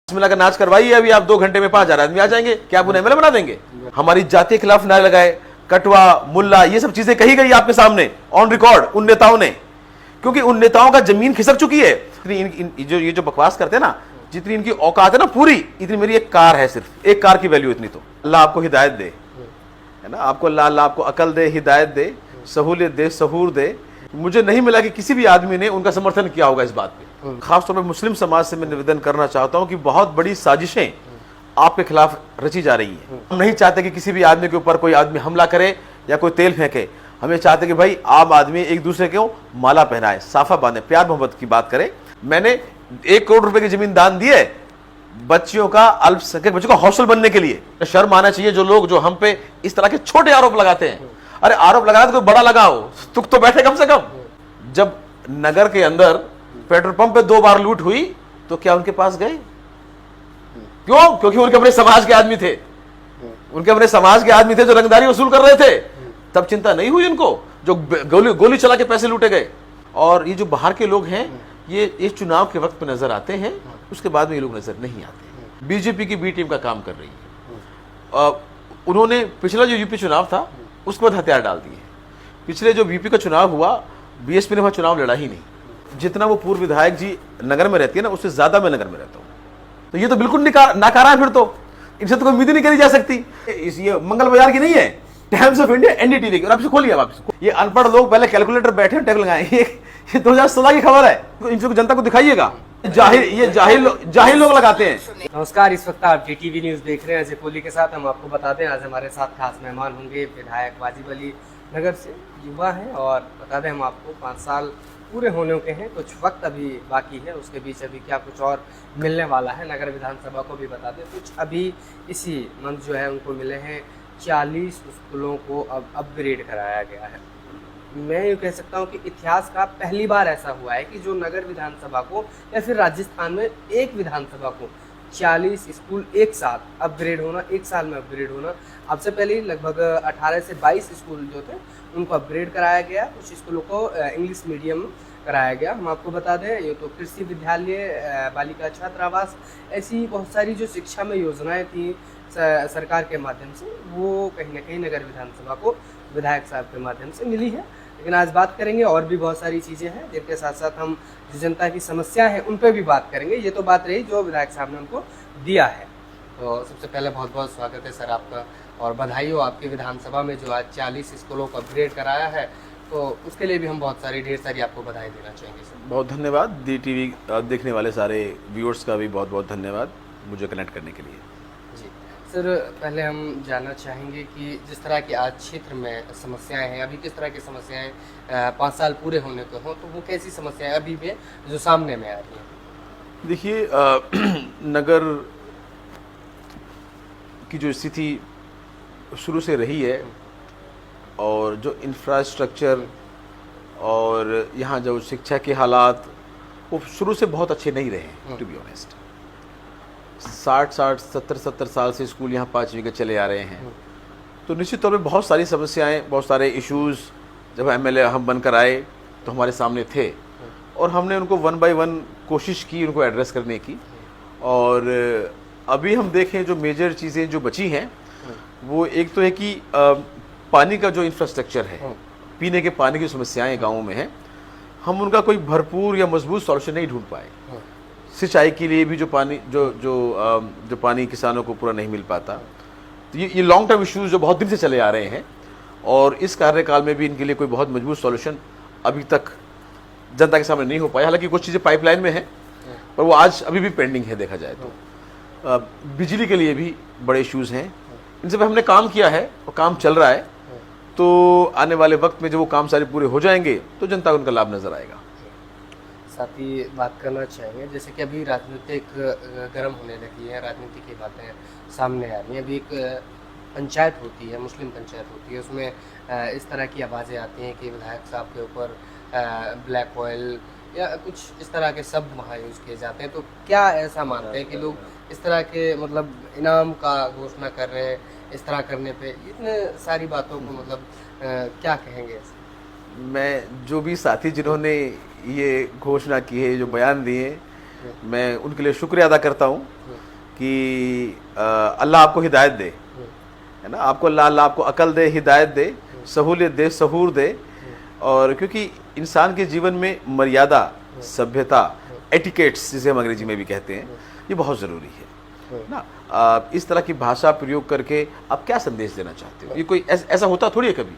मिला का नाच करवाइए, अभी आप 2 घंटे में 5,000 आदमी आ जाएंगे, क्या आप उन्हें एमएलए बना देंगे? हमारी जाति के खिलाफ नारे लगाए, कटवा, मुल्ला, ये सब चीजें कही गई आपके सामने ऑन रिकॉर्ड उन नेताओं ने, क्योंकि उन नेताओं का जमीन खिसक चुकी है। ये जो बकवास करते हैं ना, जितनी इनकी औकात है ना पूरी, इतनी मेरी एक कार है, सिर्फ एक कार की वैल्यू इतनी। तो अल्लाह आपको हिदायत दे, है ना, आपको अल्लाह आपको अकल दे, हिदायत दे, सहूलियत दे, सहूर दे। मुझे नहीं मिला कि किसी भी आदमी ने उनका समर्थन किया होगा इस बात पे। खासतौर पर मुस्लिम समाज से मैं निवेदन करना चाहता हूं कि बहुत बड़ी साजिशें आपके खिलाफ रची जा रही हैं। हम नहीं चाहते कि किसी भी आदमी के ऊपर कोई आदमी हमला करे या कोई तेल फेंके। हमें चाहते कि भाई आम आदमी एक दूसरे को माला पहनाए, साफा बांधे, प्यार मोहब्बत की बात करे। मैंने 1 करोड़ रुपए की जमीन दान दी है बच्चियों का, अल्पसंख्यक बच्चों का हौसल बनने के लिए। शर्म आना चाहिए जो लोग जो हम पे इस तरह के छोटे आरोप लगाते हैं। अरे आरोप लगाना तो कोई बड़ा लगाओ, तुक तो बैठे कम से कम। जब नगर के अंदर पेट्रोल पंप पे 2 बार लूट हुई तो क्या उनके पास गए? क्यों? क्योंकि उनके अपने समाज के आदमी थे, उनके अपने समाज के आदमी थे जो रंगदारी वसूल कर रहे थे। तब चिंता नहीं हुई उनको, जो गोली चला के पैसे लूटे गए। और ये जो बाहर के लोग हैं, ये चुनाव के वक्त पे नजर आते हैं, उसके बाद में ये लोग नजर नहीं आते। बीजेपी की बी टीम का काम कर रही है। उन्होंने पिछला जो यूपी चुनाव था उसके बाद हथियार डाल दिए। पिछले जो यूपी का चुनाव हुआ, बीएसपी ने वहां चुनाव लड़ा ही नहीं। जितना वो पूर्व विधायक जी नगर में रहती है ना, उससे ज्यादा मैं नगर में रहता हूँ। तो ये तो बिल्कुल नाकारा है। फिर तो इनसे तो कोई उम्मीद नहीं करी जा सकती। ये मंगल बाजार की नहीं है, टाइम्स ऑफ इंडिया, एनडीटीवी की। और आपसे खोलिए, वापस ये अनपढ़ लोग पहले कैलकुलेटर बैठे टैग लगाए। ये 2016 की खबर है, इनको जनता को दिखाइएगा। जाहिल लोग लगाते हैं। नमस्कार, इस वक्त आप जीटीवी न्यूज देख रहे हैं अजय कोहली के साथ। हम आपको बता दें आज हमारे साथ खास मेहमान होंगे विधायक वाजिब अली नगर से, युवा हैं। और बता दें हम आपको 5 साल पूरे होने के हैं, कुछ वक्त अभी बाकी है, उसके बीच अभी क्या कुछ और मिलने वाला है। नगर विधानसभा को भी बता दें, कुछ अभी इसी मंथ जो है उनको मिले हैं 40 स्कूलों को अब अपग्रेड कराया गया है। मैं ये कह सकता हूँ कि इतिहास का पहली बार ऐसा हुआ है कि जो नगर विधानसभा को या फिर राजस्थान में एक विधानसभा को 40 स्कूल एक साथ अपग्रेड होना, एक साल में अपग्रेड होना। अब से पहले लगभग 18 से 22 स्कूल जो थे उनको अपग्रेड कराया गया, कुछ स्कूलों को इंग्लिश मीडियम कराया गया। हम आपको बता दें, ये तो कृषि विद्यालय, बालिका छात्रावास, ऐसी बहुत सारी जो शिक्षा में योजनाएं थी सरकार के माध्यम से, वो कहीं ना कहीं नगर विधानसभा को विधायक साहब के माध्यम से मिली है। लेकिन आज बात करेंगे और भी बहुत सारी चीज़ें हैं, जिनके साथ साथ हम जो जनता की समस्या है उन पर भी बात करेंगे। ये तो बात रही जो विधायक साहब ने उनको दिया है। तो सबसे पहले बहुत बहुत स्वागत है सर आपका, और बधाई हो आपकी विधानसभा में जो आज 40 स्कूलों को अपग्रेड कराया है, तो उसके लिए भी हम ढेर सारी आपको बधाई देना चाहेंगे सर। बहुत धन्यवाद। डी टीवी देखने वाले सारे व्यूअर्स का भी बहुत बहुत धन्यवाद मुझे कनेक्ट करने के लिए। जी सर, पहले हम जानना चाहेंगे कि जिस तरह की आज क्षेत्र में समस्याएं हैं, अभी किस तरह की समस्याएं 5 साल पूरे होने को हों, तो वो कैसी समस्याएं अभी भी जो सामने में आ रही हैं? देखिए, नगर की जो स्थिति शुरू से रही है, और जो इंफ्रास्ट्रक्चर और यहाँ जो शिक्षा के हालात, वो शुरू से बहुत अच्छे नहीं रहे टू बी ऑनेस्ट। 60 70 साल से स्कूल यहाँ 5वीं के चले आ रहे हैं। तो निश्चित तौर पे बहुत सारी समस्याएं, बहुत सारे इश्यूज़ जब एमएलए हम बनकर आए तो हमारे सामने थे, और हमने उनको 1 बाय 1 कोशिश की उनको एड्रेस करने की। और अभी हम देखें जो मेजर चीज़ें जो बची हैं, वो एक तो है कि पानी का जो इंफ्रास्ट्रक्चर है, पीने के पानी की समस्याएं गाँवों में हैं, हम उनका कोई भरपूर या मजबूत सॉल्यूशन नहीं ढूंढ पाए। सिंचाई के लिए भी जो पानी जो पानी किसानों को पूरा नहीं मिल पाता, तो ये लॉन्ग टर्म इश्यूज जो बहुत दिन से चले आ रहे हैं, और इस कार्यकाल में भी इनके लिए कोई बहुत मजबूत सॉल्यूशन अभी तक जनता के सामने नहीं हो पाया। हालांकि कुछ चीज़ें पाइपलाइन में हैं, पर वो आज अभी भी पेंडिंग है देखा जाए तो। बिजली के लिए भी बड़े इश्यूज़ हैं, इन सब पे हमने काम किया है और काम चल रहा है। तो आने वाले वक्त में जब वो काम सारे पूरे हो जाएंगे तो जनता को उनका लाभ नजर आएगा। साथ ही बात करना चाहेंगे, जैसे कि अभी राजनीतिक गर्म होने लगी है, राजनीति की बातें सामने आ रही हैं। अभी एक पंचायत होती है, मुस्लिम पंचायत होती है, उसमें इस तरह की आवाज़ें आती हैं कि विधायक साहब के ऊपर ब्लैक ऑयल या कुछ इस तरह के शब्द वहाँ यूज़ किए जाते हैं। तो क्या ऐसा मानते हैं कि लोग इस तरह के मतलब इनाम का घोषणा कर रहे हैं, इस तरह करने पे इतने सारी बातों को मतलब क्या कहेंगे? मैं जो भी साथी जिन्होंने ये घोषणा की है, जो बयान दिए, मैं उनके लिए शुक्रिया अदा करता हूँ। कि अल्लाह आपको हिदायत दे, है ना, आपको अल्लाह आपको अकल दे, हिदायत दे, सहूलियत दे, सहूर दे। और क्योंकि इंसान के जीवन में मर्यादा, सभ्यता, एटिकेट्स जिसे हम अंग्रेजी में भी कहते हैं, ये बहुत ज़रूरी है ना। आप इस तरह की भाषा प्रयोग करके आप क्या संदेश देना चाहते हो? ये कोई ऐसा होता थोड़ी है कभी,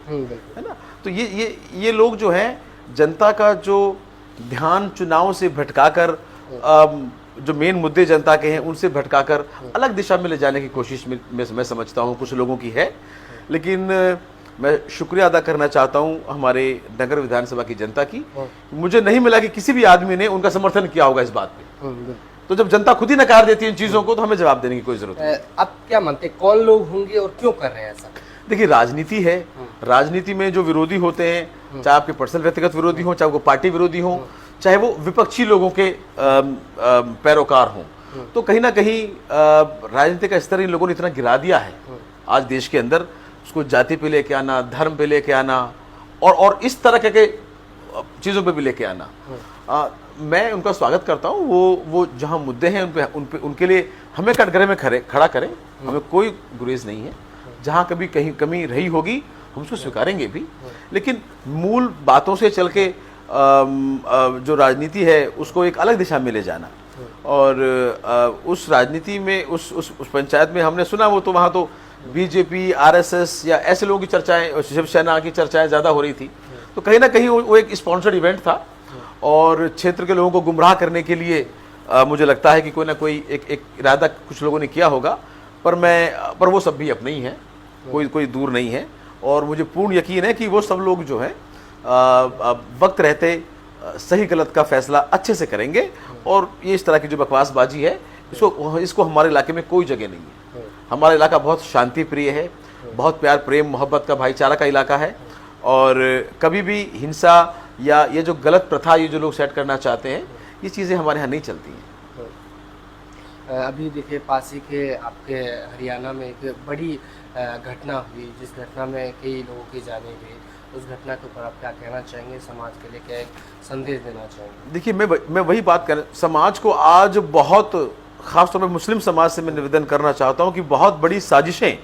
है ना। तो ये लोग जो हैं, जनता का जो ध्यान चुनाव से भटकाकर, जो मेन मुद्दे जनता के हैं उनसे भटकाकर अलग दिशा में ले जाने की कोशिश में मैं समझता हूँ कुछ लोगों की है। लेकिन मैं शुक्रिया अदा करना चाहता हूँ हमारे नगर विधानसभा की जनता की। मुझे नहीं मिला कि किसी भी आदमी ने उनका समर्थन किया होगा इस बात पे। तो जब जनता खुद ही नकार देती है इन चीज़ों को, तो हमें जवाब देने की कोई जरूरत नहीं। आप क्या मानते हैं, कौन लोग होंगे और क्यों कर रहे हैं ऐसा? देखिए, राजनीति है, राजनीति में जो विरोधी होते हैं, चाहे आपके पर्सनल व्यक्तिगत विरोधी हों, चाहे वो पार्टी विरोधी हों, चाहे वो विपक्षी लोगों के पैरोकार हों, तो कहीं ना कहीं राजनीति का स्तर इन लोगों ने इतना गिरा दिया है आज देश के अंदर। उसको जाति पे लेके आना, धर्म पे लेके आना, और इस तरह के चीज़ों पे भी लेके आना। मैं उनका स्वागत करता हूँ। वो जहाँ मुद्दे हैं उनके लिए हमें कटघरे में खड़ा करें, हमें कोई गुरेज नहीं है। जहाँ कभी कहीं कमी रही होगी हम उसको स्वीकारेंगे भी, लेकिन मूल बातों से चल के जो राजनीति है उसको एक अलग दिशा में ले जाना। और उस राजनीति में उस पंचायत में हमने सुना, वो तो वहाँ तो बीजेपी, आरएसएस या ऐसे लोगों की चर्चाएं, शिवसेना की चर्चाएं ज़्यादा हो रही थी। तो कहीं ना कहीं वो एक स्पॉन्सर्ड इवेंट था, और क्षेत्र के लोगों को गुमराह करने के लिए मुझे लगता है कि कोई ना कोई एक इरादा कुछ लोगों ने किया होगा। पर वो सब भी अपने ही हैं, कोई दूर नहीं है। और मुझे पूर्ण यकीन है कि वो सब लोग जो है वक्त रहते सही गलत का फैसला अच्छे से करेंगे। और ये इस तरह की जो बकवासबाजी है, इसको हमारे इलाके में कोई जगह नहीं है। हमारा इलाका बहुत शांति प्रिय है, बहुत प्यार, प्रेम, मोहब्बत का, भाईचारा का इलाका है। और कभी भी हिंसा या ये जो गलत प्रथा ये जो लोग सेट करना चाहते हैं, ये चीज़ें हमारे यहाँ नहीं चलती हैं। अभी देखिए, पास ही के आपके हरियाणा में एक बड़ी घटना हुई, जिस घटना में कई लोगों की जाने गई। उस घटना के ऊपर आप क्या कहना चाहेंगे, समाज के लिए क्या एक संदेश देना चाहेंगे? देखिए, मैं वही बात कर, समाज को आज बहुत, खासतौर पर मुस्लिम समाज से मैं निवेदन करना चाहता हूँ कि बहुत बड़ी साजिशें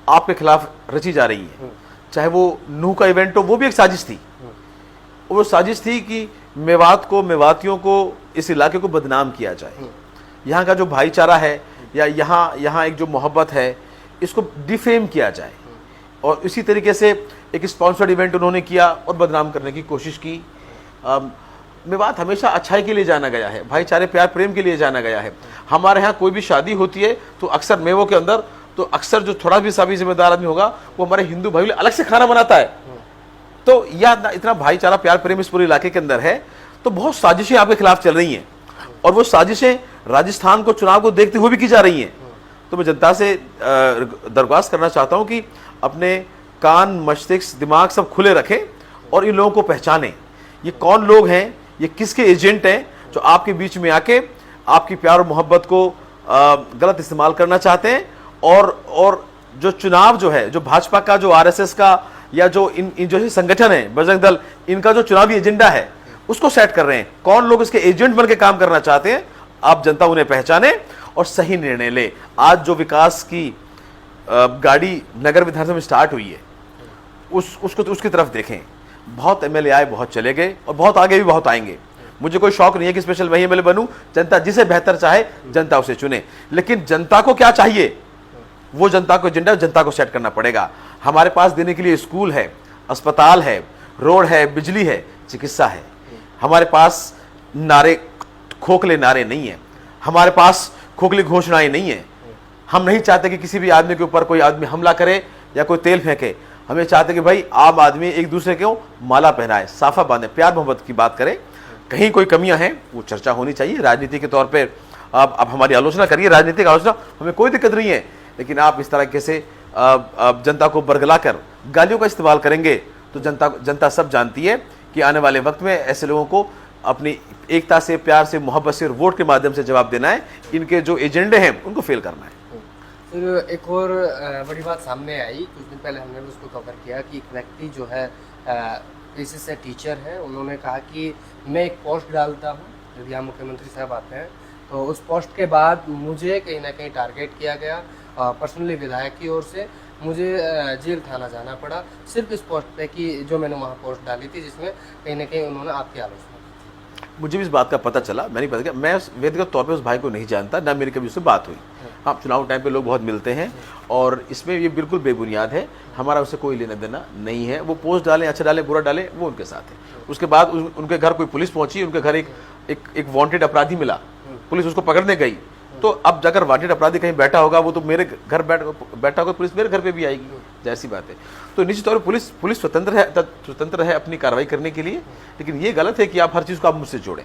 आपके खिलाफ रची जा रही हैं। चाहे वो नूह का इवेंट हो, वो भी एक साजिश थी। वो साजिश थी कि मेवात को, मेवातियों को, इस इलाके को बदनाम किया जाए। यहाँ का जो भाईचारा है या यहाँ एक जो मोहब्बत है, इसको डिफेम किया जाए। और इसी तरीके से एक स्पॉन्सर्ड इवेंट उन्होंने किया और बदनाम करने की कोशिश की। मेवात हमेशा अच्छाई के लिए जाना गया है, भाईचारे, प्यार, प्रेम के लिए जाना गया है। हमारे यहाँ कोई भी शादी होती है तो अक्सर मेवों के अंदर तो अक्सर जो थोड़ा भी सा भी जिम्मेदार आदमी होगा, वो हमारे हिंदू भाई अलग से खाना बनाता है। तो यह इतना भाईचारा, प्यार, प्रेम इस पूरे इलाके के अंदर है। तो बहुत साजिशें आपके खिलाफ चल रही हैं, और वो साजिशें राजस्थान को, चुनाव को देखते हुए भी की जा रही हैं। तो मैं जनता से दरख्वास्त करना चाहता हूं कि अपने कान, मस्तिष्क, दिमाग सब खुले रखें और इन लोगों को पहचानें। ये कौन लोग हैं, ये किसके एजेंट हैं जो आपके बीच में आके आपकी प्यार और मोहब्बत को गलत इस्तेमाल करना चाहते हैं। और जो चुनाव जो है, जो भाजपा का, जो आरएसएस का, या जो इन जो संगठन है, बजरंग दल, इनका जो चुनावी एजेंडा है उसको सेट कर रहे हैं। कौन लोग इसके एजेंट बन के काम करना चाहते हैं, आप जनता उन्हें पहचाने और सही निर्णय ले। आज जो विकास की गाड़ी नगर विधानसभा में स्टार्ट हुई है, उसकी तरफ देखें। बहुत एमएलए आए, बहुत चले गए, और बहुत आगे भी बहुत आएंगे। मुझे कोई शौक नहीं है कि स्पेशल वही एमएलए बनूं। जनता जिसे बेहतर चाहे, जनता उसे चुने। लेकिन जनता को क्या चाहिए, वो जनता को एजेंडा जनता को सेट करना पड़ेगा। हमारे पास देने के लिए स्कूल है, अस्पताल है, रोड है, बिजली है, चिकित्सा है। हमारे पास खोखले नारे नहीं है, हमारे पास खोखली घोषणाएं नहीं है। हम नहीं चाहते कि किसी भी आदमी के ऊपर कोई आदमी हमला करे या कोई तेल फेंके। हमें चाहते कि भाई आम आदमी एक दूसरे को माला पहनाए, साफा बांधे, प्यार मोहब्बत की बात करे। कहीं कोई कमियां हैं वो चर्चा होनी चाहिए राजनीति के तौर पर। आप हमारी आलोचना करिए, राजनीतिक आलोचना, हमें कोई दिक्कत नहीं है। लेकिन आप इस तरीके से जनता को बरगला कर गालियों का इस्तेमाल करेंगे तो जनता सब जानती है कि आने वाले वक्त में ऐसे लोगों को अपनी एकता से, प्यार से, मोहब्बत से और वोट के माध्यम से जवाब देना है। इनके जो एजेंडे हैं उनको फेल करना है। फिर एक और बड़ी बात सामने आई, कुछ दिन पहले हमने उसको कवर किया कि एक व्यक्ति जो है पेशे से टीचर है, उन्होंने कहा कि मैं एक पोस्ट डालता हूँ, जब यहाँ मुख्यमंत्री साहब आते हैं तो उस पोस्ट के बाद मुझे कहीं ना कहीं टारगेट किया गया, पर्सनली विधायक की ओर से मुझे जेल थाना जाना पड़ा, सिर्फ इस पोस्ट पे कि जो मैंने वहाँ पोस्ट डाली थी जिसमें कहीं ना कहीं उन्होंने आपकी आलोचना की। मुझे भी इस बात का पता चला, मैंने नहीं पता किया, मैं व्यक्तिगत तौर पे उस भाई को नहीं जानता, ना मेरी कभी उससे बात हुई। हाँ, चुनाव टाइम पे लोग बहुत मिलते हैं और इसमें ये बिल्कुल बेबुनियाद है, हमारा उससे कोई लेना देना नहीं है। वो पोस्ट डालें, अच्छा डालें, बुरा डालें, वो उनके साथ है। उसके बाद उनके घर कोई पुलिस पहुंची, उनके घर एक वांटेड अपराधी मिला, पुलिस उसको पकड़ने गई, तो अब जाकर वांटेड अपराधी कहीं बैठा होगा, वो तो मेरे घर बैठा होगा, पुलिस मेरे घर पे भी आएगी, जैसी बात है। तो निश्चित तौर पर पुलिस स्वतंत्र है अपनी कार्रवाई करने के लिए, लेकिन ये गलत है कि आप हर चीज़ को आप मुझसे जोड़ें।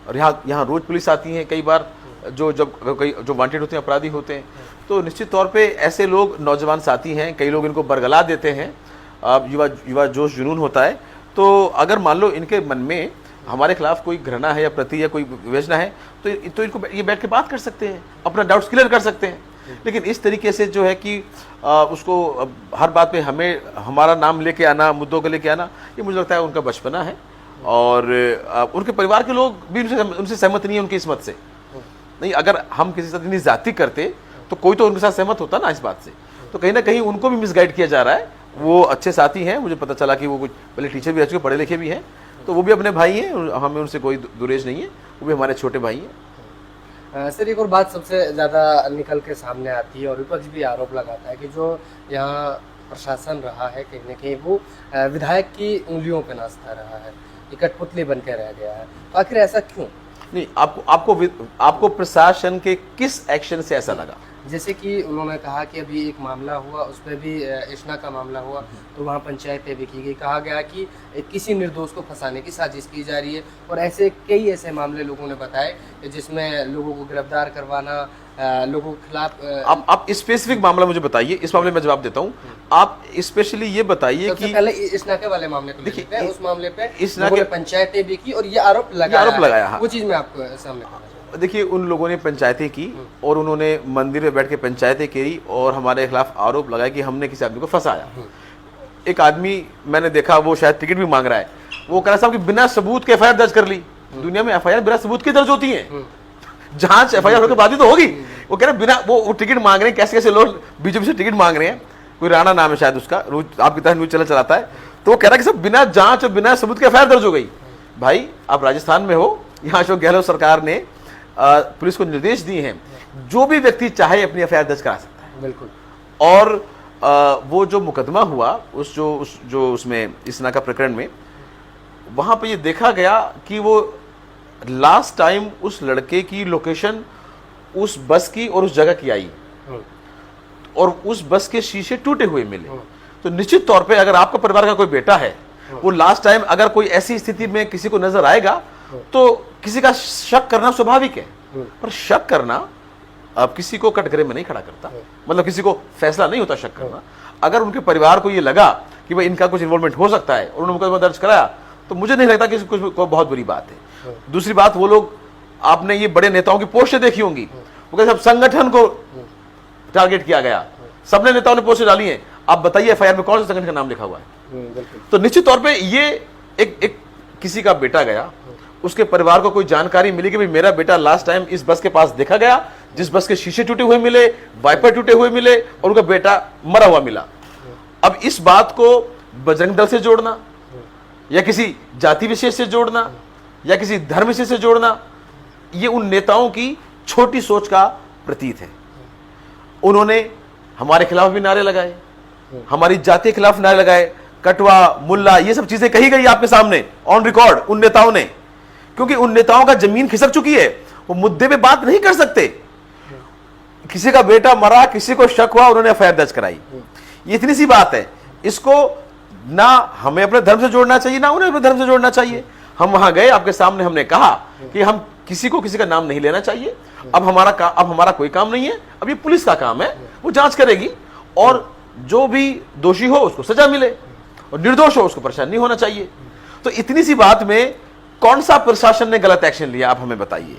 और यहाँ रोज पुलिस आती है कई बार, जो वांटेड होते हैं, अपराधी होते हैं, तो निश्चित तौर पे ऐसे लोग, नौजवान साथी हैं, कई लोग इनको बरगला देते हैं, युवा जोश जुनून होता है। तो अगर मान लो इनके मन में हमारे खिलाफ कोई घृणा है या प्रति या कोई विवेचना है, तो इनको ये बैठ के बात कर सकते हैं, अपना डाउट्स क्लियर कर सकते हैं। लेकिन इस तरीके से जो है कि उसको हर बात पे हमारा नाम लेके आना, मुद्दों को लेके आना, ये मुझे लगता है उनका बचपना है। और उनके परिवार के लोग भी उनसे सहमत नहीं है, उनकी इसमत से नहीं। अगर हम किसी साथ इतनी जाति करते तो कोई तो उनके साथ सहमत होता ना इस बात से। तो कहीं ना कहीं उनको भी मिसगाइड किया जा रहा है। वो अच्छे साथी हैं, मुझे पता चला कि वो कुछ पहले टीचर भी रह चुके, पढ़े लिखे भी हैं, तो वो भी अपने भाई हैं, हमें उनसे कोई दुरेज नहीं है, वो भी हमारे छोटे भाई हैं। सर, एक और बात सबसे ज़्यादा निकल के सामने आती है और विपक्ष भी आरोप लगाता है कि जो यहाँ प्रशासन रहा है कहीं ना कहीं वो विधायक की उंगलियों पे नाचता रहा है, एक कठपुतली बन के रह गया है। आखिर ऐसा क्यों? नहीं, आपको प्रशासन के किस एक्शन से ऐसा लगा? जैसे कि उन्होंने कहा कि अभी एक मामला हुआ, उसमें भी इशना का मामला हुआ, तो वहाँ पंचायतें भी की गई, कहा गया कि किसी निर्दोष को फंसाने की साजिश की जा रही है। और कई ऐसे मामले लोगों ने बताए जिसमें लोगों को गिरफ्तार करवाना, लोगों के खिलाफ। आप स्पेसिफिक मामला मुझे बताइए, इस मामले में जवाब देता हूँ। आप स्पेशली ये बताइए कि पहले इशना के वाले मामले को देखिए, उस मामले पे इशना के पंचायतें भी की और ये आरोप लगाया, वो चीज़ मैं आपको सामने। देखिए, उन लोगों ने पंचायतें की और उन्होंने मंदिर में बैठ के पंचायतें की और हमारे खिलाफ आरोप लगाया कि हमने किसी आदमी को फंसाया। एक आदमी मैंने देखा, वो शायद टिकट भी मांग रहा है, वो कह रहा साहब कि बिना सबूत के एफआईआर दर्ज कर ली। दुनिया में एफआईआर बिना सबूत की दर्ज होती है, जांच एफआईआर होकर बाद ही तो होगी। वो कह रहे बिना, वो टिकट मांग रहे हैं, कैसे कैसे लोग बीजेपी से टिकट मांग रहे हैं, कोई राणा नाम है शायद उसका, रोज आपकी तरह न्यूज चैनल चलाता है, तो वो कह रहा है कि सब बिना जांच और बिना सबूत के एफआईआर दर्ज हो गई। भाई, आप राजस्थान में हो, यहाँ अशोक गहलोत सरकार ने पुलिस को निर्देश दिए हैं, जो भी व्यक्ति चाहे अपनी एफआईआर दर्ज करा सकता है। बिल्कुल। और वो जो मुकदमा हुआ, उसमें इशना का प्रकरण में, वहां पे ये देखा गया कि वो लास्ट टाइम उस लड़के की लोकेशन उस बस की और उस जगह की आई और उस बस के शीशे टूटे हुए मिले। तो निश्चित तौर पे अगर आपका परिवार का कोई बेटा है, वो लास्ट टाइम अगर कोई ऐसी स्थिति में किसी को नजर आएगा तो किसी का शक करना स्वाभाविक है। पर शक करना अब किसी को कटघरे में नहीं खड़ा करता, मतलब किसी को फैसला नहीं होता शक करना। अगर उनके परिवार को ये लगा कि भाई इनका कुछ इन्वॉल्वमेंट हो सकता है और उन्होंने मुकदमा दर्ज कराया, तो मुझे नहीं लगता कि कुछ बहुत बुरी बात है। दूसरी बात, वो लोग, आपने ये बड़े नेताओं की पोस्टें देखी होंगी, वो कहते सब संगठन को टारगेट किया गया, सबने नेताओं ने पोस्टें डाली हैं, आप बताइए एफआईआर में कौन सा संगठन का नाम लिखा हुआ है? तो निश्चित तौर पे ये एक किसी का बेटा गया, उसके परिवार को कोई जानकारी मिली कि भाई मेरा बेटा लास्ट टाइम इस बस के पास देखा गया, जिस बस के शीशे टूटे हुए मिले, वाइपर टूटे हुए मिले और उनका बेटा मरा हुआ मिला। अब इस बात को बजरंग दल से जोड़ना या किसी जाति विशेष से जोड़ना या किसी धर्म विशेष से जोड़ना, ये उन नेताओं की छोटी सोच का प्रतीक है। उन्होंने हमारे खिलाफ भी नारे लगाए, हमारी जाति के खिलाफ नारे लगाए, कटवा, मुल्ला, ये सब चीजें कही गई आपके सामने ऑन रिकॉर्ड उन नेताओं ने, क्योंकि उन नेताओं का जमीन खिसक चुकी है, वो मुद्दे पे बात नहीं कर सकते। किसी का बेटा मरा, किसी को शक हुआ, उन्होंने एफआईआर दर्ज कराई, ये इतनी सी बात है। इसको ना हमें अपने धर्म से जोड़ना चाहिए, ना उन्हें अपने धर्म से जोड़ना चाहिए। हम वहां गए, आपके सामने हमने कहा कि हम किसी को किसी का नाम नहीं लेना चाहिए। अब हमारा कोई काम नहीं है, अब ये पुलिस का काम है, वो जांच करेगी और जो भी दोषी हो उसको सजा मिले और निर्दोष हो उसको परेशान नहीं होना चाहिए। तो इतनी सी बात में कौन सा प्रशासन ने गलत एक्शन लिया, आप हमें बताइए।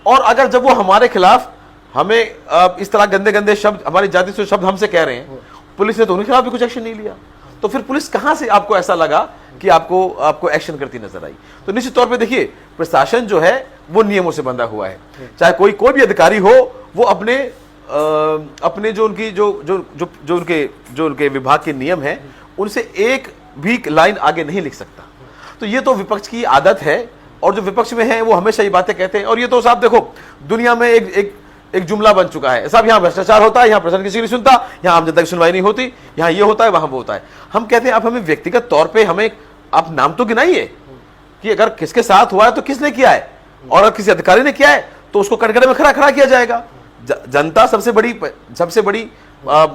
और अगर जब वो हमारे खिलाफ हमें इस तरह गंदे गंदे शब्द, हमारी जाति से शब्द हमसे कह रहे हैं, पुलिस ने तो उनके खिलाफ भी कुछ एक्शन नहीं लिया, तो फिर पुलिस कहां से आपको ऐसा लगा कि आपको एक्शन करती नजर आई? तो निश्चित तौर पे देखिए, प्रशासन जो है वो नियमों से बंधा हुआ है। चाहे कोई भी अधिकारी हो, वो अपने जो उनके विभाग के नियम हैं उनसे एक भी लाइन आगे नहीं लिख सकता। तो ये तो विपक्ष की आदत है, और जो विपक्ष में है वो हमेशा ये बातें कहते हैं। और ये तो साहब देखो, दुनिया में एक जुमला बन चुका है साहब, यहाँ भ्रष्टाचार होता है, यहाँ प्रशासन किसी की नहीं सुनता, यहाँ आम जनता की सुनवाई नहीं होती, यहाँ ये होता है, वहां वो होता है। हम कहते हैं आप हमें व्यक्तिगत तौर पे हमें आप नाम तो गिनाइए कि अगर किसके साथ हुआ है तो किसने किया है, और अगर किसी अधिकारी ने किया है तो उसको कटघरे में खड़ा किया जाएगा। जनता सबसे बड़ी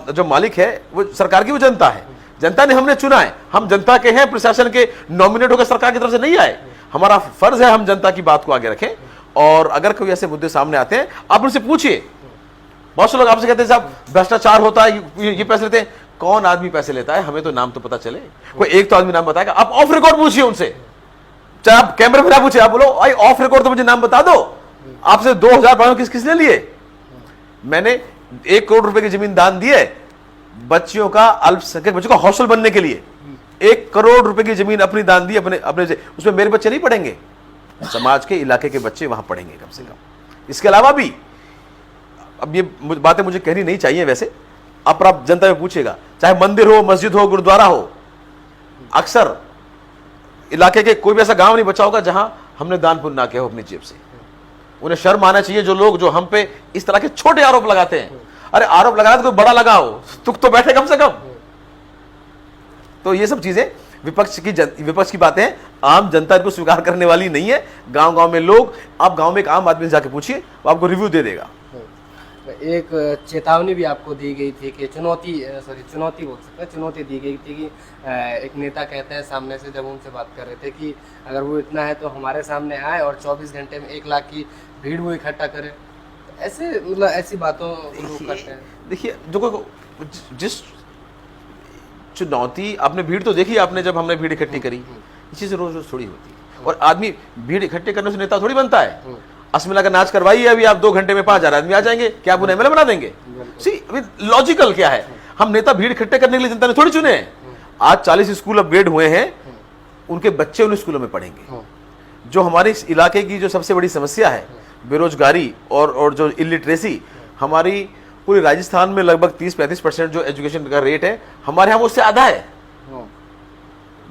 जो मालिक है वो सरकार की, वो जनता है। जनता ने हमने चुना है, हम जनता के हैं, प्रशासन के नॉमिनेट होकर सरकार की तरफ से नहीं आए। हमारा फर्ज है हम जनता की बात को आगे रखें, और अगर कोई ऐसे मुद्दे सामने आते हैं आप उनसे पूछिए। बहुत से लोग आपसे कहते हैं साहब भ्रष्टाचार होता है, ये पैसे लेते हैं। कौन आदमी पैसे लेता है, हमें तो नाम तो पता चले, कोई एक तो आदमी नाम बताएगा। आप ऑफ रिकॉर्ड पूछिए उनसे, चाहे आप कैमरे में ना पूछिए, आप बोलो भाई ऑफ रिकॉर्ड तो मुझे नाम बता दो, आपसे 2000 किसने लिए। मैंने 1 करोड़ रुपए की जमीन दान दी है बच्चियों का, अल्पसंख्यक बच्चों का हॉस्टल बनने के लिए। 1 करोड़ रुपए की जमीन अपनी दान दी अपने से, उसमें मेरे बच्चे नहीं पढ़ेंगे, समाज के इलाके के बच्चे वहां पढ़ेंगे कम से कम। इसके अलावा भी, अब ये बातें मुझे कहनी नहीं चाहिए वैसे, अब आप जनता में पूछेगा, चाहे मंदिर हो, मस्जिद हो, गुरुद्वारा हो, अक्सर इलाके के कोई भी ऐसा गांव नहीं बचा होगा जहां हमने दान पुण्य ना किया हो अपनी जेब से। उन्हें शर्म आना चाहिए जो लोग जो हम पे इस तरह के छोटे आरोप लगाते हैं। अरे आरोप लगाया तो कोई बड़ा लगाओ, तुक तो बैठे कम से कम। तो ये सब चीजें विपक्ष की बातें हैं, आम जनता इनको स्वीकार करने वाली नहीं है। गांव में लोग, आप गांव में एक आम आदमी से जाके पूछिए, वो आपको रिव्यू दे देगा। एक चेतावनी भी आपको दी गई थी कि चुनौती बोल सकते हैं, चुनौती दी गई थी कि एक नेता कहते हैं सामने से, जब उनसे बात कर रहे थे कि अगर वो इतना है तो हमारे सामने आए और 24 घंटे में 1 लाख की भीड़ वो इकट्ठा करे। ऐसे मतलब ऐसी बातों को लोग करते हैं। देखिए, जो जिस चुनौती आपने, भीड़ तो देखी आपने, जब हमने भीड़ इकट्ठी करी, ये चीज़ रोज रोज थोड़ी होती है। और आदमी भीड़ इकट्ठे करने से नेता थोड़ी बनता है। असमिला का नाच करवाइए अभी आप, 2 घंटे में 5000 आदमी आ जाएंगे, क्या आप उन्हें एमएलए बना देंगे? सी लॉजिकल क्या है, हम नेता भीड़ इकट्ठे करने के लिए जनता ने थोड़ी चुने हैं। आज 40 स्कूल अपग्रेड हुए हैं, उनके बच्चे उन स्कूलों में पढ़ेंगे। जो हमारे इस इलाके की जो सबसे बड़ी समस्या है, बेरोजगारी और जो इलिटरेसी, हमारी पूरे राजस्थान में लगभग 30-35% जो एजुकेशन का रेट है, हमारे यहाँ वो उससे आधा है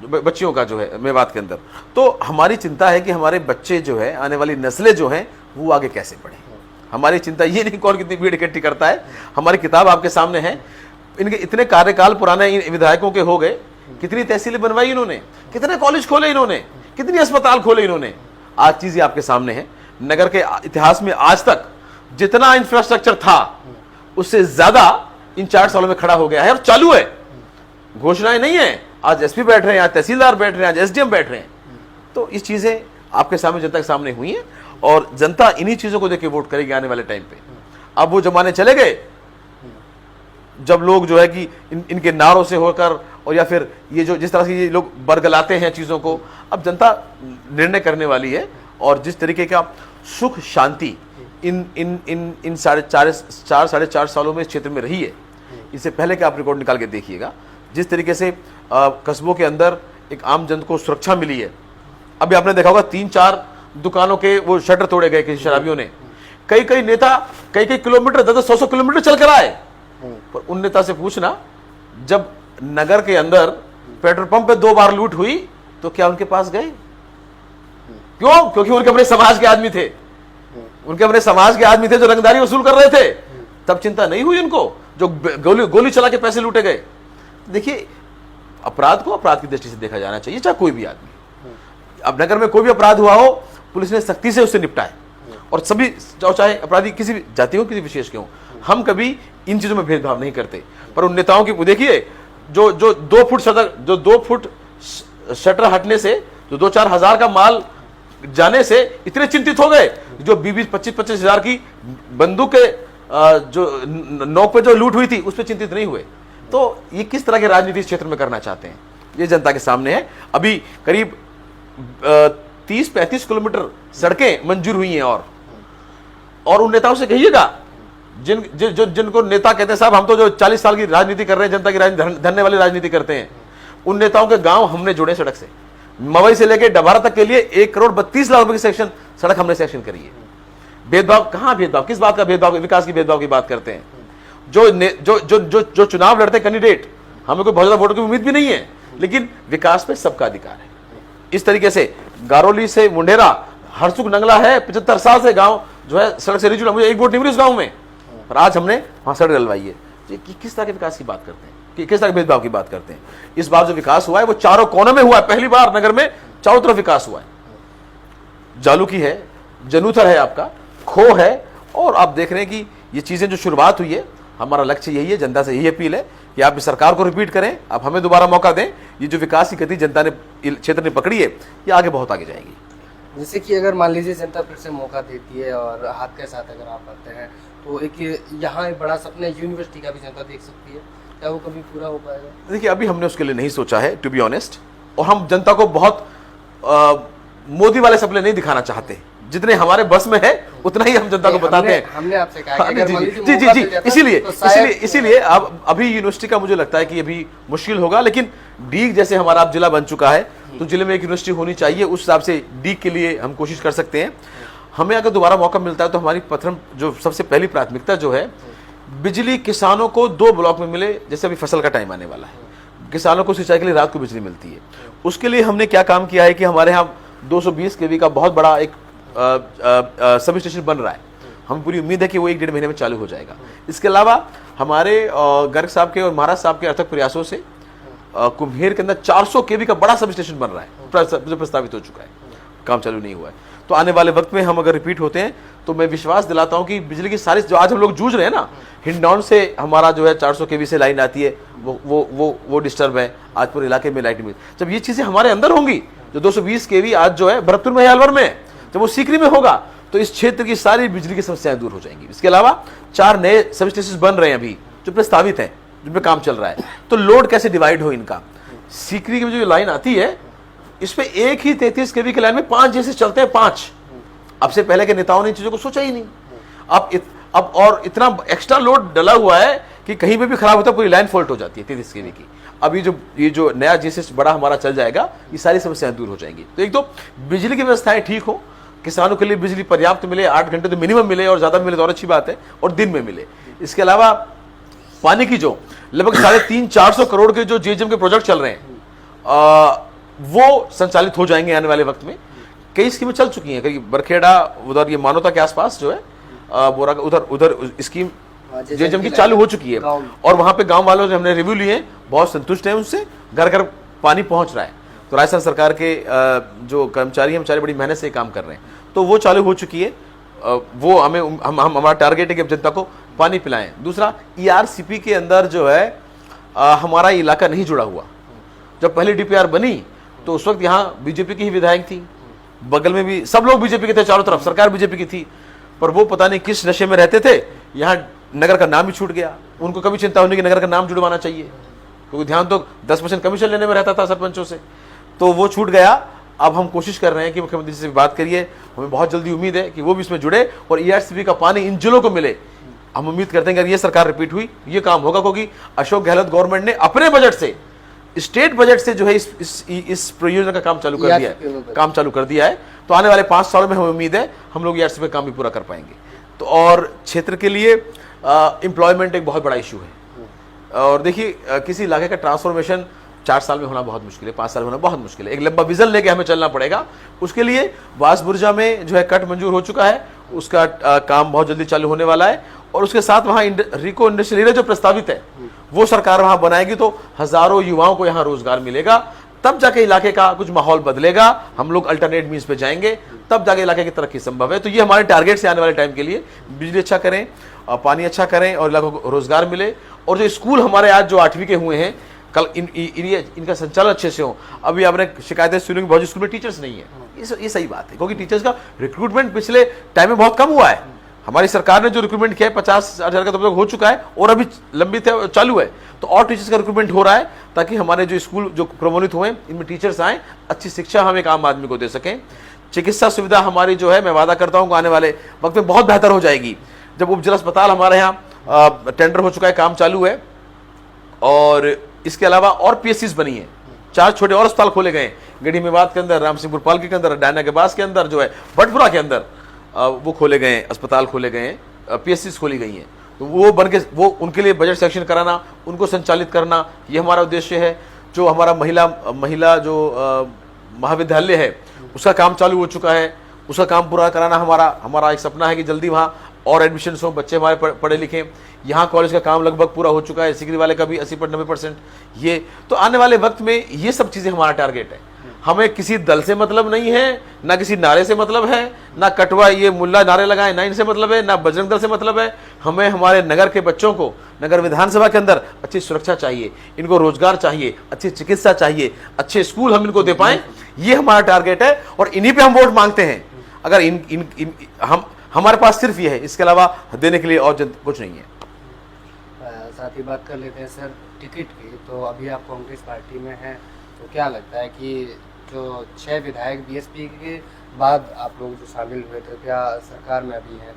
बच्चियों का जो है मेवात के अंदर। तो हमारी चिंता है कि हमारे बच्चे जो है, आने वाली नस्लें जो हैं, वो आगे कैसे पढ़ें। हमारी चिंता ये नहीं कौन कितनी भीड़ इकट्ठी करता है। हमारी किताब आपके सामने है, इनके इतने कार्यकाल पुराने इन विधायकों के हो गए, कितनी तहसीलें बनवाई इन्होंने, कितने कॉलेज खोले इन्होंने, कितनी अस्पताल खोले इन्होंने। आज चीजें आपके सामने है। नगर के इतिहास में आज तक जितना इंफ्रास्ट्रक्चर था उससे ज्यादा इन 4 सालों में खड़ा हो गया है, और चालू है। घोषणाएं नहीं है, आज एसपी बैठ रहे हैं, आज तहसीलदार बैठ रहे हैं, आज एसडीएम बैठ रहे हैं। तो इस चीजें आपके सामने, जनता के सामने हुई हैं, और जनता इन्हीं चीजों को देख के वोट करेगी आने वाले टाइम पे। अब वो जमाने चले गए जब लोग जो है कि इनके नारों से होकर, और या फिर ये जो जिस तरह से ये लोग बरगलाते हैं चीजों को, अब जनता निर्णय करने वाली है। और जिस तरीके का सुख शांति इन 4.5 सालों में इस क्षेत्र में रही है, इससे पहले के आप रिकॉर्ड निकाल के देखिएगा। जिस तरीके से कस्बों के अंदर एक आम जन को सुरक्षा मिली है। अभी आपने देखा होगा 3-4 दुकानों के वो शटर तोड़े गए किसी शराबियों ने। कई नेता कई किलोमीटर, 10-100 किलोमीटर चल कर आए। पर उन नेता से पूछना, जब नगर के अंदर पेट्रोल पंप पे 2 बार लूट हुई तो क्या उनके पास गए? क्यों? क्योंकि उनके अपने समाज के आदमी थे, उनके अपने समाज के आदमी थे जो रंगदारी वसूल कर रहे थे। तब चिंता नहीं हुई उनको, जो गोली चला के पैसे लूटे गए। देखिए, अपराध को अपराध की दृष्टि से देखा जाना चाहिए, चाहे कोई भी आदमी। अब नगर में कोई भी अपराध हुआ हो, पुलिस ने सख्ती से उससे निपटा है। और सभी, चाहे अपराधी किसी भी जाति हो, किसी विशेष के हो, हम कभी इन चीजों में भेदभाव नहीं करते। पर उन नेताओं की देखिए, जो 2 फुट शटर हटने से, जो 2-4 हजार का माल जाने से इतने चिंतित हो गए, जो 20-25 हजार की बंदूक के जो नोक पे जो लूट हुई थी उस पर चिंतित नहीं हुए। तो ये किस तरह के राजनीति क्षेत्र में करना चाहते हैं, ये जनता के सामने है। अभी करीब 30-35 किलोमीटर सड़कें मंजूर हुई हैं। और उन नेताओं से कहिएगा जिनको नेता कहते हैं साहब हम तो जो 40 साल की राजनीति कर रहे हैं, जनता की राजनीति, धरने वाली राजनीति करते हैं, उन नेताओं के गांव हमने जोड़े सड़क से। मवई से लेकर डभारा तक के लिए 1,32,00,000 रुपए की सेक्शन सड़क हमने सेक्शन करी है। भेदभाव कहां, भेदभाव किस बात का भेदभाव, विकास की भेदभाव की बात करते हैं। जो चुनाव लड़ते कैंडिडेट, हमें कोई बहुत ज्यादा वोटों की उम्मीद भी नहीं है, लेकिन विकास पे सबका अधिकार है। इस तरीके से गारोली से मुंडेरा, हरसुख नंगला है, 75 साल से गांव जो है सड़क से रिजुड़ा, मुझे एक वोट नहीं मिली उस गांव में, पर आज हमने वहां सड़क डलवाई है। किस तरह के विकास की बात करते हैं, कि किस तरह के भेदभाव की बात करते हैं। इस बार जो विकास हुआ है वो चारों कोनों में हुआ है, पहली बार नगर में चारों तरफ विकास हुआ है। जालूकी है, जनूथर है, आपका खो है, और आप देख रहे हैं कि ये चीजें जो शुरुआत हुई है, हमारा लक्ष्य यही है, जनता से यही अपील है कि आप इस सरकार को रिपीट करें, आप हमें दोबारा मौका दें। ये जो विकास की गति जनता ने क्षेत्र ने पकड़ी है, ये आगे बहुत आगे जाएगी। जैसे कि अगर मान लीजिए जनता फिर से मौका देती है और हाथ के साथ अगर आप आते हैं, तो एक यहाँ एक बड़ा सपना यूनिवर्सिटी का भी जनता देख सकती है, क्या वो कभी पूरा हो पाएगा? देखिए, अभी हमने उसके लिए नहीं सोचा है, टू बी ऑनेस्ट, और हम जनता को बहुत मोदी वाले सपने नहीं दिखाना चाहते। जितने हमारे बस में है उतना ही हम जनता को बताते हैं। हमने आपसे कहा कि अगर मान लीजिए जी जी मौका जी, मिल जाता इसीलिए तो इसीलिए अब अभी यूनिवर्सिटी का मुझे लगता है कि अभी मुश्किल होगा, लेकिन डीग जैसे हमारा अब जिला बन चुका है, तो जिले में एक यूनिवर्सिटी होनी चाहिए, उस हिसाब से डीग के लिए हम कोशिश कर सकते हैं। हमें अगर दोबारा मौका मिलता है तो हमारी प्रथम जो सबसे पहली प्राथमिकता जो है, बिजली किसानों को 2 ब्लॉक में मिले। जैसे अभी फसल का टाइम आने वाला है, किसानों को सिंचाई के लिए रात को बिजली मिलती है। उसके लिए हमने क्या काम किया है कि हमारे यहाँ 220 kV का बहुत बड़ा एक सब स्टेशन बन रहा है। हमें पूरी उम्मीद है कि वो 1-1.5 महीने में चालू हो जाएगा। इसके अलावा हमारे गर्ग साहब के और महाराज साहब के अथक प्रयासों से कुम्हेर के अंदर 400 kV का बड़ा सब स्टेशन बन रहा है, जो प्रस्तावित हो चुका है, काम चालू नहीं हुआ है। तो आने वाले वक्त में हम अगर रिपीट होते हैं तो मैं विश्वास दिलाता हूं कि बिजली की सारी जो आज हम लोग जूझ रहे हैं ना, हिंडौन से हमारा जो है 400 kV से लाइन आती है, वो डिस्टर्ब है, आज पूरे इलाके में लाइट मिल। जब ये चीजें हमारे अंदर होंगी, जो 220 kV आज जो है भरतपुर में, अलवर में, जब वो सीकरी में होगा, तो इस क्षेत्र की सारी बिजली की समस्याएं दूर हो जाएंगी। इसके अलावा 4 नए सब स्टेशन बन रहे हैं अभी, जो प्रस्तावित हैं, जिनमें काम चल रहा है। तो लोड कैसे डिवाइड हो इनका, सीकरी की जो लाइन आती है, इस पे एक ही 33 kV की लाइन में 5 जैसे चलते हैं, 5। अब से पहले के नेताओं ने इन चीजों को सोचा ही नहीं। अब और इतना एक्स्ट्रा लोड डला हुआ है कि कहीं पे भी खराब होता है, पूरी लाइन फॉल्ट हो जाती है 33 kV की। अब ये जो नया जैसे बड़ा हमारा चल जाएगा, ये सारी समस्याएं दूर हो जाएंगी। तो एक तो बिजली की व्यवस्थाएं ठीक हो, किसानों के लिए बिजली पर्याप्त मिले, 8 घंटे तो मिनिमम मिले, और ज्यादा मिले तो और अच्छी बात है, और दिन में मिले। इसके अलावा पानी की जो लगभग 350-400 करोड़ के जो जेएमएम के प्रोजेक्ट चल रहे हैं, वो संचालित हो जाएंगे आने वाले वक्त में। कई स्कीमें चल चुकी हैं, करीब बरखेड़ा उधर ये मानवता के आसपास जो है बोरा उधर स्कीम जेएमएम की चालू हो चुकी है, और वहां पे गांव वालों ने हमने रिव्यू लिए, बहुत संतुष्ट हैं उनसे, घर घर पानी पहुंच रहा है। तो राजस्थान सरकार के जो कर्मचारी हैं, बड़ी मेहनत से काम कर रहे हैं, तो वो चालू हो चुकी है। वो हमारा टारगेट है कि जनता को पानी पिलाएं। दूसरा, ईआरसीपी के अंदर जो है हमारा इलाका नहीं जुड़ा हुआ। जब पहली डीपीआर बनी तो उस वक्त यहाँ बीजेपी की ही विधायक थी, बगल में भी सब लोग बीजेपी के थे, चारों तरफ सरकार बीजेपी की थी, पर वो पता नहीं किस नशे में रहते थे, यहाँ नगर का नाम ही छूट गया। उनको कभी चिंता होनी कि नगर का नाम जुड़वाना चाहिए, क्योंकि ध्यान तो 10% कमीशन लेने में रहता था सरपंचों से, तो वो छूट गया। अब हम कोशिश कर रहे हैं कि मुख्यमंत्री से बात करिए, हमें बहुत जल्दी उम्मीद है कि वो भी इसमें जुड़े और ईआरसीपी का पानी इन जिलों को मिले। हम उम्मीद करते हैं कि अगर ये सरकार रिपीट हुई, ये काम होगा, क्योंकि अशोक गहलोत गवर्नमेंट ने अपने बजट से, स्टेट बजट से जो है इस परियोजना का काम चालू कर दिया है। तो आने वाले 5 सालों में हमें उम्मीद है हम लोग ईआरसीपी का काम भी पूरा कर पाएंगे। तो और क्षेत्र के लिए एम्प्लॉयमेंट एक बहुत बड़ा इशू है, और देखिए किसी इलाके का ट्रांसफॉर्मेशन 4 साल में होना बहुत मुश्किल है, 5 साल में होना बहुत मुश्किल है। एक लंबा विजन लेके हमें चलना पड़ेगा। उसके लिए वासबुर्जा में जो है कट मंजूर हो चुका है, उसका काम बहुत जल्दी चालू होने वाला है, और उसके साथ वहाँ रिको इंडस्ट्रियल एरिया जो प्रस्तावित है वो सरकार वहाँ बनाएगी, तो हजारों युवाओं को यहाँ रोजगार मिलेगा। तब जाके इलाके का कुछ माहौल बदलेगा, हम लोग अल्टरनेट मीन्स पे जाएंगे, तब जाके इलाके की तरक्की संभव है। तो ये हमारे टारगेट से आने वाले टाइम के लिए, बिजली अच्छा करें, पानी अच्छा करें, और इलाकों को रोजगार मिले। और जो स्कूल हमारे आज जो 8वीं के हुए हैं, कल इनका संचालन अच्छे से हो। अभी आपने शिकायतें सुनी बहुत स्कूल में टीचर्स नहीं है, ये सही बात है, क्योंकि टीचर्स का रिक्रूटमेंट पिछले टाइम में बहुत कम हुआ है। हमारी सरकार ने जो रिक्रूटमेंट किया है 50,000 का तो हो चुका है, और अभी लंबित है, चालू है। तो और टीचर्स का रिक्रूटमेंट हो रहा है, ताकि हमारे जो स्कूल जो प्रमोलित हुए इनमें टीचर्स आए, अच्छी शिक्षा हम एक आम आदमी को दे सकें। चिकित्सा सुविधा हमारी जो है, मैं वादा करता हूँ आने वाले वक्त में बहुत बेहतर हो जाएगी। जब उप जिला अस्पताल हमारे यहाँ टेंडर हो चुका है, काम चालू है, और इसके अलावा और पीएससीज बनी है, 4 छोटे और अस्पताल खोले गए, गढ़ी मेवात के अंदर, रामसिंहपुर पालकी के अंदर, डायना के पास के अंदर जो है, भटपुरा के अंदर वो खोले गए हैं, अस्पताल खोले गए हैं, PSCs खोली गई हैं। तो वो बन के वो उनके लिए बजट सेक्शन कराना, उनको संचालित करना, ये हमारा उद्देश्य है। जो हमारा महिला जो महाविद्यालय है उसका काम चालू हो चुका है, उसका काम पूरा कराना हमारा एक सपना है कि जल्दी वहाँ और एडमिशन हो, बच्चे हमारे पढ़े लिखे। यहाँ कॉलेज का काम लगभग पूरा हो चुका है, सिकरी वाले का भी 80-90%। ये तो आने वाले वक्त में ये सब चीज़ें हमारा टारगेट है। हमें किसी दल से मतलब नहीं है, ना किसी नारे से मतलब है, ना कटवा ये मुल्ला नारे लगाए, ना इनसे मतलब है, ना बजरंग दल से मतलब है। हमें हमारे नगर के बच्चों को नगर विधानसभा के अंदर अच्छी सुरक्षा चाहिए, इनको रोजगार चाहिए, अच्छी चिकित्सा चाहिए, अच्छे स्कूल हम इनको दे पाएं, ये हमारा टारगेट है और इन्हीं पे हम वोट मांगते हैं। अगर हमारे पास सिर्फ ये है, इसके अलावा देने के लिए और कुछ नहीं है। साथ ही बात कर लेते हैं सर टिकट की। तो अभी आप कांग्रेस पार्टी में हैं, तो क्या लगता है कि जो 6 विधायक बीएसपी के बाद आप लोग जो शामिल हुए थे, क्या सरकार में अभी हैं,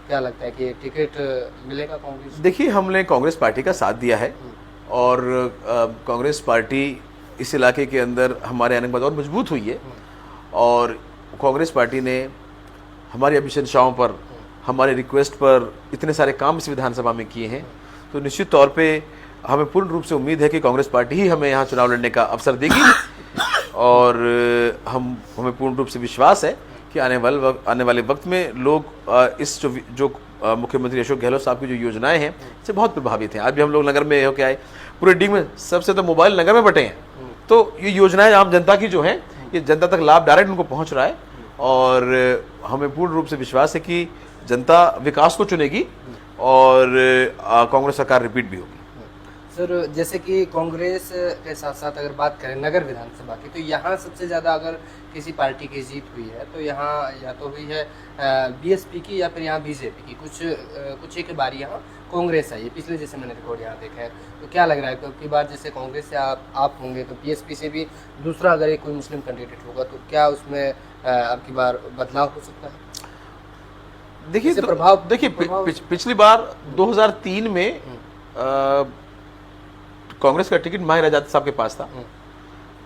क्या लगता है कि टिकट मिलेगा कांग्रेस? देखिए, हमने कांग्रेस पार्टी का साथ दिया है और कांग्रेस पार्टी इस इलाके के अंदर हमारे आने के बाद और मजबूत हुई है और कांग्रेस पार्टी ने हमारी अभिशंसाओं पर, हमारे रिक्वेस्ट पर इतने सारे काम इस विधानसभा में किए हैं। तो निश्चित तौर पे हमें पूर्ण रूप से उम्मीद है कि कांग्रेस पार्टी ही हमें यहाँ चुनाव लड़ने का अवसर देगी और हमें पूर्ण रूप से विश्वास है कि आने वाले वक्त में लोग इस जो मुख्यमंत्री अशोक गहलोत साहब की जो योजनाएं हैं इससे बहुत प्रभावित हैं। आज भी हम लोग नगर में होकर आए, पूरे डी में सबसे तो मोबाइल नगर में बटे हैं। तो ये योजनाएं आम जनता की जो हैं, ये जनता तक लाभ डायरेक्ट उनको पहुँच रहा है और हमें पूर्ण रूप से विश्वास है कि जनता विकास को चुनेगी और कांग्रेस सरकार रिपीट भी होगी। सर, जैसे कि कांग्रेस के साथ साथ अगर बात करें नगर विधानसभा की, तो यहाँ सबसे ज़्यादा अगर किसी पार्टी की जीत हुई है तो यहाँ या तो हुई है बीएसपी की या फिर यहाँ बीजेपी की। कुछ एक बार यहाँ कांग्रेस आई है, पिछले जैसे मैंने रिकॉर्ड यहाँ देखा है। तो क्या लग रहा है कि बार जैसे कांग्रेस से आप होंगे तो बीएसपी से भी दूसरा अगर एक कोई मुस्लिम कैंडिडेट होगा तो क्या उसमें अब की बार बदलाव हो सकता है? देखिए पिछली बार 2003 में कांग्रेस का टिकट माहिर आजाद साहब के पास था,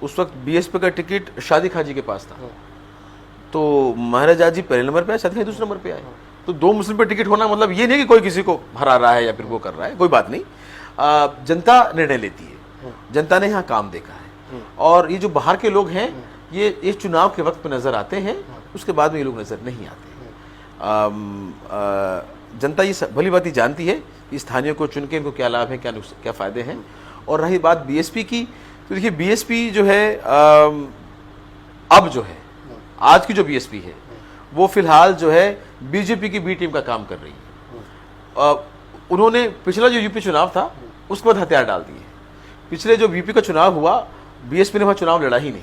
उस वक्त बीएसपी का टिकट शादी खाजी के पास था। तो माहिर आजाद जी पहले नंबर पे आए, शादी खाजी दूसरे नंबर पे आए। तो 2 मुस्लिम पे टिकट होना मतलब ये नहीं कि कोई किसी को हरा रहा है या फिर वो कर रहा है, कोई बात नहीं। जनता निर्णय लेती है, जनता ने यहाँ काम देखा है और ये जो बाहर के लोग हैं ये चुनाव के वक्त पे नजर आते हैं, उसके बाद में ये लोग नजर नहीं आते। जनता ये भली बात ही जानती है कि स्थानीय को चुन के इनको क्या लाभ है, क्या फायदे हैं। और रही बात बीएसपी की, तो देखिए बीएसपी जो है अब जो है आज की जो बीएसपी है वो फिलहाल जो है बीजेपी की बी टीम का काम कर रही है। उन्होंने पिछला जो यूपी चुनाव था उसके बाद हथियार डाल दिए। पिछले जो यूपी का चुनाव हुआ बीएसपी ने वहाँ चुनाव लड़ा ही नहीं,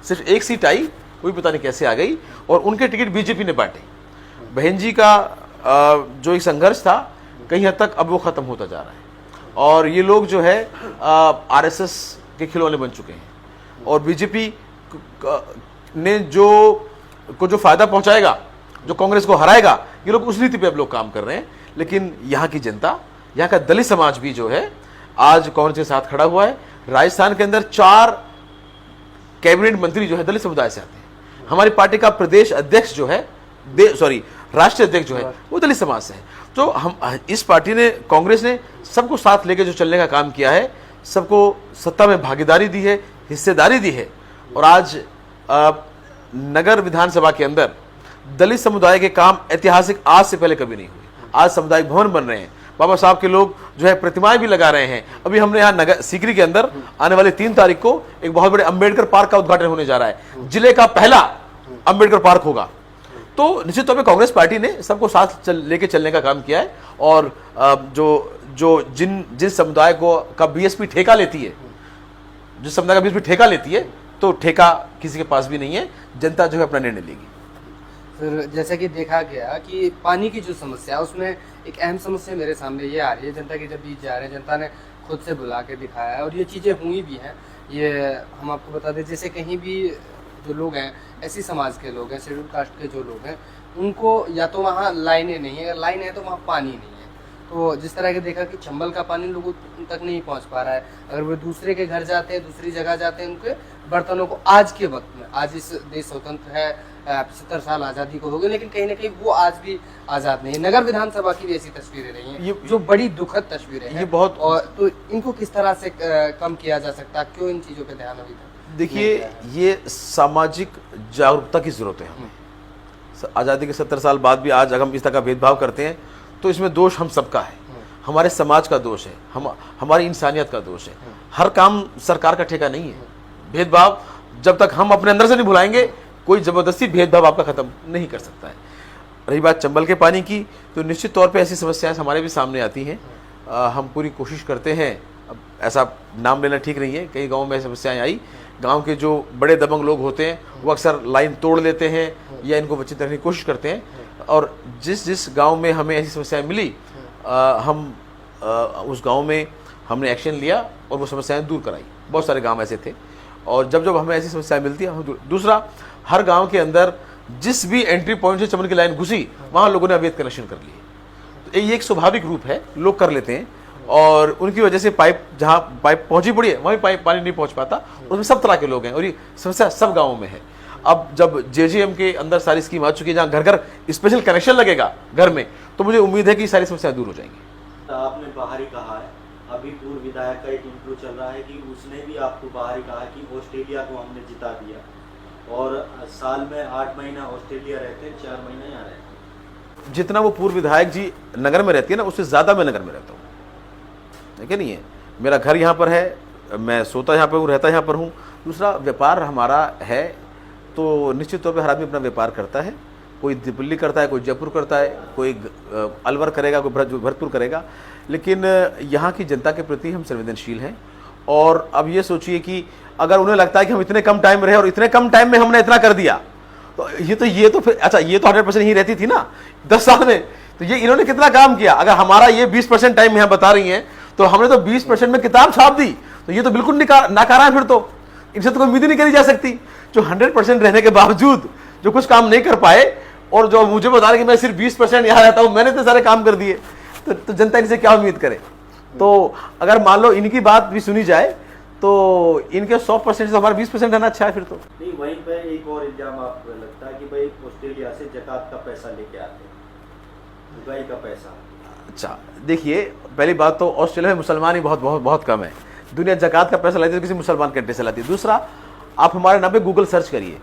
सिर्फ एक सीट आई, कोई पता नहीं कैसे आ गई और उनके टिकट बीजेपी ने बांटे। बहन जी का जो एक संघर्ष था कहीं हद तक अब वो खत्म होता जा रहा है और ये लोग जो है आरएसएस के खिलौने बन चुके हैं और बीजेपी ने जो फायदा पहुंचाएगा, जो कांग्रेस को हराएगा, ये लोग उस नीति पे अब लोग काम कर रहे हैं। लेकिन यहाँ की जनता, यहाँ का दलित समाज भी जो है आज कांग्रेस के साथ खड़ा हुआ है। राजस्थान के अंदर 4 कैबिनेट मंत्री जो है दलित समुदाय से आते हैं। हमारी पार्टी का प्रदेश अध्यक्ष जो है राष्ट्रीय अध्यक्ष जो है वो दलित समाज से है। तो हम इस पार्टी ने, कांग्रेस ने सबको साथ लेकर जो चलने का काम किया है, सबको सत्ता में भागीदारी दी है, हिस्सेदारी दी है और आज नगर विधानसभा के अंदर दलित समुदाय के काम ऐतिहासिक आज से पहले कभी नहीं हुए। आज सामुदायिक भवन बन रहे हैं, बाबा साहब के लोग जो है प्रतिमाएं भी लगा रहे हैं। अभी हमने यहाँ नगर सीकरी के अंदर आने वाले 3 तारीख को एक बहुत बड़े अंबेडकर पार्क का उद्घाटन होने जा रहा है। जिले का पहला अंबेडकर पार्क होगा। तो निश्चित तौर पे कांग्रेस पार्टी ने सबको साथ लेके चलने का काम किया है और जिन समुदाय का बीएसपी ठेका लेती है, जिस समुदाय का बीएसपी ठेका लेती है, तो ठेका किसी के पास भी नहीं है। जनता जो है अपना निर्णय लेगी। सर, जैसा कि देखा गया कि पानी की जो समस्या है उसमें एक अहम समस्या मेरे सामने ये आ रही है। जनता के जब बीच जा रहे हैं, जनता ने खुद से बुला के दिखाया है और ये चीज़ें हुई भी हैं। ये हम आपको बता दें, जैसे कहीं भी जो लोग हैं, ऐसी समाज के लोग हैं, शेड्यूल कास्ट के जो लोग हैं, उनको या तो वहाँ लाइनें नहीं है, अगर लाइन है तो वहाँ पानी नहीं है। तो जिस तरह के देखा कि चंबल का पानी लोगों तक नहीं पहुंच पा रहा है, अगर वो दूसरे के घर जाते हैं, दूसरी जगह जाते हैं, उनके बर्तनों को आज के वक्त में, आज इस देश स्वतंत्र है, 75 साल आज़ादी को हो गए, लेकिन कहीं ना कहीं वो आज भी आज़ाद नहीं है। नगर विधानसभा की भी ऐसी तस्वीरें रही हैं, जो बड़ी दुखद तस्वीरें हैं। ये बहुत, और तो इनको किस तरह से कम किया जा सकता है? क्यों इन चीज़ों पे ध्यान अभी तक? देखिए, ये सामाजिक जागरूकता की जरूरत है हमें। आज़ादी के 70 साल बाद भी आज अगर हम इस तरह का भेदभाव करते हैं तो इसमें दोष हम सबका है, हमारे समाज का दोष है, हमारी इंसानियत का दोष है। हर काम सरकार का ठेका नहीं है। भेदभाव जब तक हम अपने अंदर से नहीं भुलाएंगे, कोई जबरदस्ती भेदभाव आपका खत्म नहीं कर सकता है। रही बात चंबल के पानी की, तो निश्चित तौर पे ऐसी समस्याएं हमारे भी सामने आती हैं। हम पूरी कोशिश करते हैं, अब ऐसा नाम लेना ठीक नहीं है, कई गाँव में समस्याएं आई, गांव के जो बड़े दबंग लोग होते हैं वो अक्सर लाइन तोड़ लेते हैं या इनको बचित रखने की कोशिश करते हैं, और जिस जिस गांव में हमें ऐसी समस्याएं मिली हम उस गांव में हमने एक्शन लिया और वो समस्याएं दूर कराई। बहुत सारे गांव ऐसे थे, और जब जब हमें ऐसी समस्याएं मिलती है हम दूर। दूसरा, हर गाँव के अंदर जिस भी एंट्री पॉइंट से चंबल की लाइन घुसी वहाँ लोगों ने अवैध कनेक्शन कर लिए। तो ये एक स्वाभाविक रूप है, लोग कर लेते हैं, और उनकी वजह से पाइप, जहाँ पाइप पहुंची पड़ी है वहीं पाइप पानी नहीं पहुंच पाता। उसमें सब तरह के लोग हैं और ये समस्या सब गांवों में है। अब जब जेजेएम के अंदर सारी स्कीम आ चुकी है, जहाँ घर घर स्पेशल कनेक्शन लगेगा घर में, तो मुझे उम्मीद है कि सारी समस्याएं दूर हो जाएंगी। आपने बाहरी कहा है, अभी पूर्व विधायक का एक इंटरव्यू चल रहा है कि उसने भी आपको बाहरी कहा कि ऑस्ट्रेलिया को हमने जिता दिया, और साल में 8 महीना ऑस्ट्रेलिया रहते हैं, 4 महीना यहाँ रहते हैं। जितना वो पूर्व विधायक जी नगर में रहती है ना, उससे ज़्यादा मैं नगर में रहता हूँ, है नहीं है। मेरा घर यहाँ पर है, मैं सोता यहाँ पर हूँ, रहता यहाँ पर हूँ। दूसरा, व्यापार हमारा है, तो निश्चित तौर पे हर आदमी अपना व्यापार करता है। कोई दिल्ली करता है, कोई जयपुर करता है, कोई अलवर करेगा, कोई भरतपुर करेगा, लेकिन यहाँ की जनता के प्रति हम संवेदनशील हैं। और अब ये सोचिए कि अगर उन्हें लगता है कि हम इतने कम टाइम रहे और इतने कम टाइम में हमने इतना कर दिया, तो ये तो फिर अच्छा, ये तो 100% ही रहती थी ना 10 साल में, तो ये इन्होंने कितना काम किया। अगर हमारा ये 20% टाइम यहाँ बता रही हैं, तो हमने तो 20% में किताब छाप दी, तो ये तो बिल्कुल नाकारा है। फिर तो इनसे तो कोई उम्मीद ही नहीं करी जा सकती। जो 100% रहने के बावजूद जो कुछ काम नहीं कर पाए, और जो मुझे बता रहे कि मैं सिर्फ 20% यहाँ रहता हूँ, मैंने तो सारे काम कर दिए, तो जनता इनसे क्या उम्मीद करे। तो अगर मान लो इनकी बात भी सुनी जाए, तो इनके 100% से हमारा 20% रहना अच्छा है। फिर तो नहीं, वहीं पे एक और इल्जाम आपको लगता है कि भाई ऑस्ट्रेलिया से ज़कात का पैसा लेके आते हैं, दुबई का पैसा। अच्छा, देखिए, पहली बात तो ऑस्ट्रेलिया में मुसलमान ही बहुत बहुत बहुत कम है। दुनिया ज़कात का पैसा लाती है तो किसी मुसलमान कंट्री से लाती है। दूसरा, आप हमारे नाम पे गूगल सर्च करिए,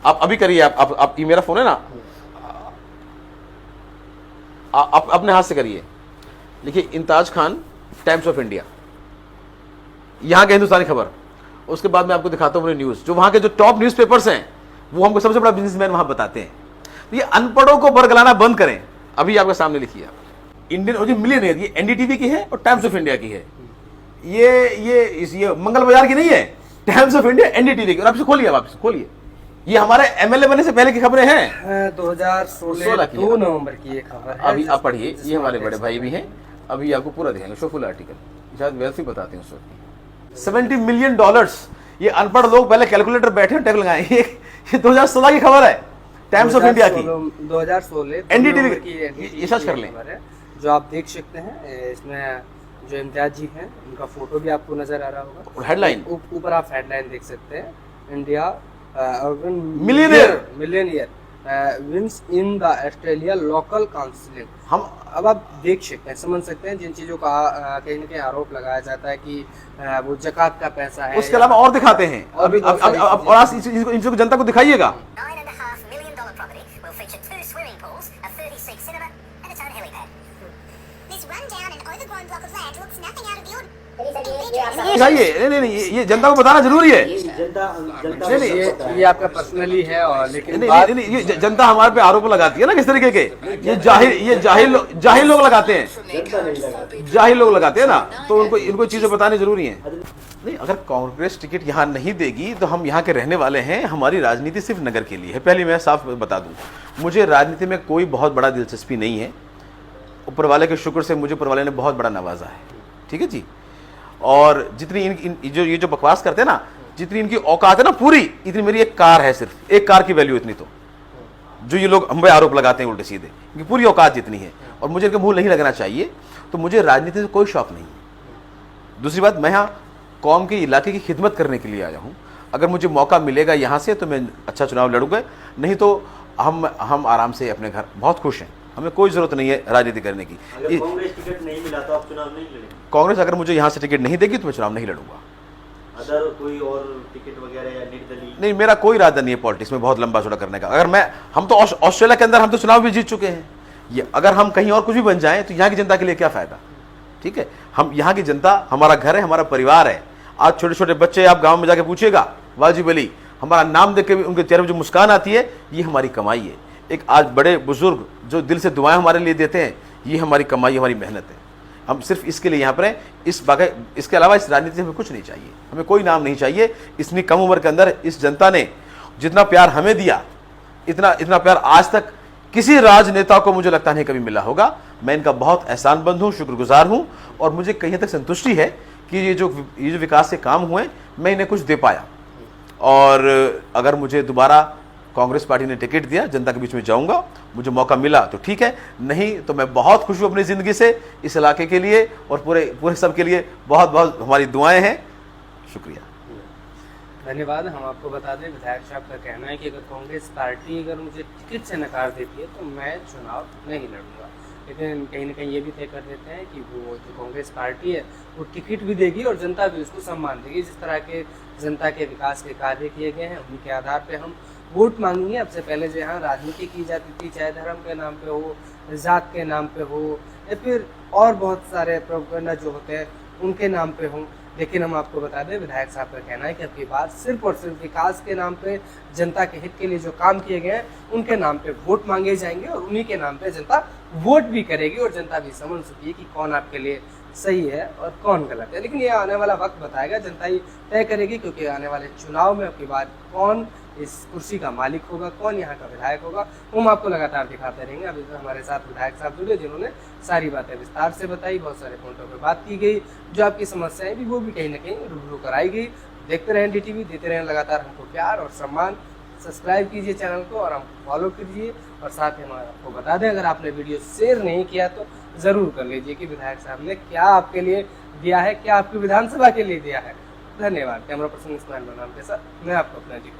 आप अभी करिए, आप ये मेरा फोन है ना, आप अपने हाथ से करिए, लिखिए इम्ताज खान टाइम्स ऑफ इंडिया, यहाँ के हिंदुस्तानी खबर। उसके बाद मैं आपको दिखाता हूँ न्यूज़, जो वहाँ के जो टॉप न्यूज़पेपर्स हैं वो हमको सबसे बड़ा बिजनेसमैन वहाँ बताते हैं। तो ये अनपढ़ों को बरगलाना बंद करें। अभी आपके सामने लिखिए, इंडियन और मिलियनेयर, ये एनडीटीवी की है और टाइम्स ऑफ इंडिया की है। ये मंगल बाजार की नहीं है, टाइम्स ऑफ इंडिया एनडीटीवी की। और आप इसे खोलिए, आप इसे खोलिए, ये हमारे एमएलए बनने से पहले की खबरें हैं। 2016 की 2 नवंबर की ये खबर है। अभी आप पढ़िए, ये हमारे बड़े भाई भी हैं, अभी आपको पूरा दिखाएंगे, शो फुल आर्टिकल, शायद वैसे ही बताते हैं उस वक्त। $70 मिलियन, ये अनपढ़ लोग पहले कैलकुलेटर बैठे टैग लगाए। ये 2016 की खबर है, टाइम्स ऑफ इंडिया की, 2016 एनडीटीवी की, ये सर्च कर लें, जो आप देख सकते हैं। इसमें जो इम्तियाज जी हैं, उनका फोटो भी आपको नजर आ रहा होगा। हेडलाइन ऊपर आप हेडलाइन देख सकते हैं, India millionaire wins in the Australia local counselling. हम अब आप देख सकते हैं, समझ सकते हैं, जिन चीज़ों का कहीं ना कहीं आरोप लगाया जाता है कि वो ज़कात का पैसा है। उसके अलावा और दिखाते हैं, और इनको जनता को दिखाइएगा। दिखाइए, नहीं, ये जनता को बताना जरूरी है। नहीं, ये आपका पर्सनली है, और लेकिन नहीं, ये जनता हमारे पे आरोप लगाती है ना किस तरीके के। ये जाहिल लोग लगाते हैं, जाहिल लोग लगाते हैं ना, तो इनको चीजें बतानी जरूरी है। नहीं, अगर कांग्रेस टिकट यहाँ नहीं देगी तो हम यहाँ के रहने वाले हैं। हमारी राजनीति सिर्फ नगर के लिए है, पहले मैं साफ बता दूं। मुझे राजनीति में कोई बहुत बड़ा दिलचस्पी नहीं है। ऊपर वाले के शुक्र से मुझे ऊपर वाले ने बहुत बड़ा नवाजा है, ठीक है जी। और जितनी ये जो बकवास करते हैं ना, जितनी इनकी औकात है ना पूरी, इतनी मेरी एक कार है, सिर्फ एक कार की वैल्यू इतनी। तो जो ये लोग हम पे आरोप लगाते हैं उल्टे सीधे, इनकी पूरी औकात जितनी है, और मुझे इनके मुंह नहीं लगना चाहिए। तो मुझे राजनीति से कोई शौक नहीं है। दूसरी बात, मैं यहाँ कौम के इलाके की खिदमत करने के लिए आया हूँ। अगर मुझे मौका मिलेगा यहाँ से तो मैं अच्छा चुनाव लड़ूंगा, नहीं तो हम आराम से अपने घर बहुत खुश हैं, हमें कोई ज़रूरत नहीं है राजनीति करने की। अगर कांग्रेस टिकट नहीं मिला तो आप चुनाव नहीं लड़ेंगे? कांग्रेस अगर मुझे यहाँ से टिकट नहीं देगी तो मैं चुनाव नहीं लड़ूंगा। अदर कोई और टिकट वगैरह या निर्दलीय? नहीं, मेरा कोई इरादा नहीं है पॉलिटिक्स में बहुत लंबा चौड़ा करने का। अगर हम तो ऑस्ट्रेलिया के अंदर हम तो चुनाव भी जीत चुके हैं, ये अगर हम कहीं और कुछ भी बन जाएं तो यहाँ की जनता के लिए क्या फ़ायदा? ठीक है, हम यहाँ की जनता, हमारा घर है, हमारा परिवार है। आज छोटे छोटे बच्चे आप गाँव में जाके पूछिएगा, वाजिब अली, हमारा नाम देख के भी उनके चेहरे पर जो मुस्कान आती है, ये हमारी कमाई है। एक आज बड़े बुजुर्ग जो दिल से दुआएं हमारे लिए देते हैं, ये हमारी कमाई, हमारी मेहनत है। हम सिर्फ इसके लिए यहाँ पर हैं। इसके अलावा इस राजनीति से हमें कुछ नहीं चाहिए, हमें कोई नाम नहीं चाहिए। इतनी कम उम्र के अंदर इस जनता ने जितना प्यार हमें दिया, इतना प्यार आज तक किसी राजनेता को मुझे लगता नहीं कभी मिला होगा। मैं इनका बहुत एहसानमंद हूँ, शुक्रगुजार हूँ, और मुझे कहीं तक संतुष्टि है कि ये जो विकास के काम हुए, मैं इन्हें कुछ दे पाया। और अगर मुझे दोबारा कांग्रेस पार्टी ने टिकट दिया, जनता के बीच में जाऊंगा, मुझे मौका मिला तो ठीक है, नहीं तो मैं बहुत खुश हूँ अपनी ज़िंदगी से, इस इलाके के लिए और पूरे सब के लिए बहुत बहुत हमारी दुआएं हैं। शुक्रिया, धन्यवाद। हम आपको बता दें, विधायक साहब का कहना है कि अगर कांग्रेस पार्टी अगर मुझे टिकट से नकार देती है तो मैं चुनाव नहीं लड़ूंगा, लेकिन कहीं ना कहीं ये भी तय कर देते हैं कि वो जो कांग्रेस पार्टी है वो टिकट भी देगी और जनता भी उसको सम्मान देगी। जिस तरह के जनता के विकास के कार्य किए गए हैं, उन्हीं के आधार पे हम वोट मांगेंगे। अब से पहले जहाँ राजनीति की जाती थी, चाहे धर्म के नाम पे हो, जात के नाम पे हो, या फिर और बहुत सारे प्रोपेगेंडा जो होते हैं उनके नाम पे हो, लेकिन हम आपको बता दें, विधायक साहब का कहना है कि अब की बात सिर्फ और सिर्फ विकास के नाम पे, जनता के हित के लिए जो काम किए गए हैं उनके नाम पे वोट मांगे जाएंगे और उन्हीं के नाम पे जनता वोट भी करेगी और जनता भी समझ चुकी है कि कौन आपके लिए सही है और कौन गलत है। लेकिन ये आने वाला वक्त बताएगा, जनता ही तय करेगी, क्योंकि आने वाले चुनाव में अब की बात कौन इस कुर्सी का मालिक होगा, कौन यहाँ का विधायक होगा, हम आपको लगातार दिखाते रहेंगे। अभी तो हमारे साथ विधायक साहब जुड़े जिन्होंने सारी बातें विस्तार से बताई, बहुत सारे पॉइंटों पर बात की गई, जो आपकी समस्याएं भी वो भी कहीं ना कहीं रूबरू कराई गई। देखते रहें DTV, देते रहें लगातार हमको प्यार और सम्मान। सब्सक्राइब कीजिए चैनल को और हमको फॉलो कीजिए, और साथ ही हम आपको बता दें, अगर आपने वीडियो शेयर नहीं किया तो ज़रूर कर लीजिए कि विधायक साहब ने क्या आपके लिए दिया है, क्या आपकी विधानसभा के लिए दिया है। धन्यवाद। कैमरा पर्सन इस्माइल बनाम के साथ मैं आपको अपना जी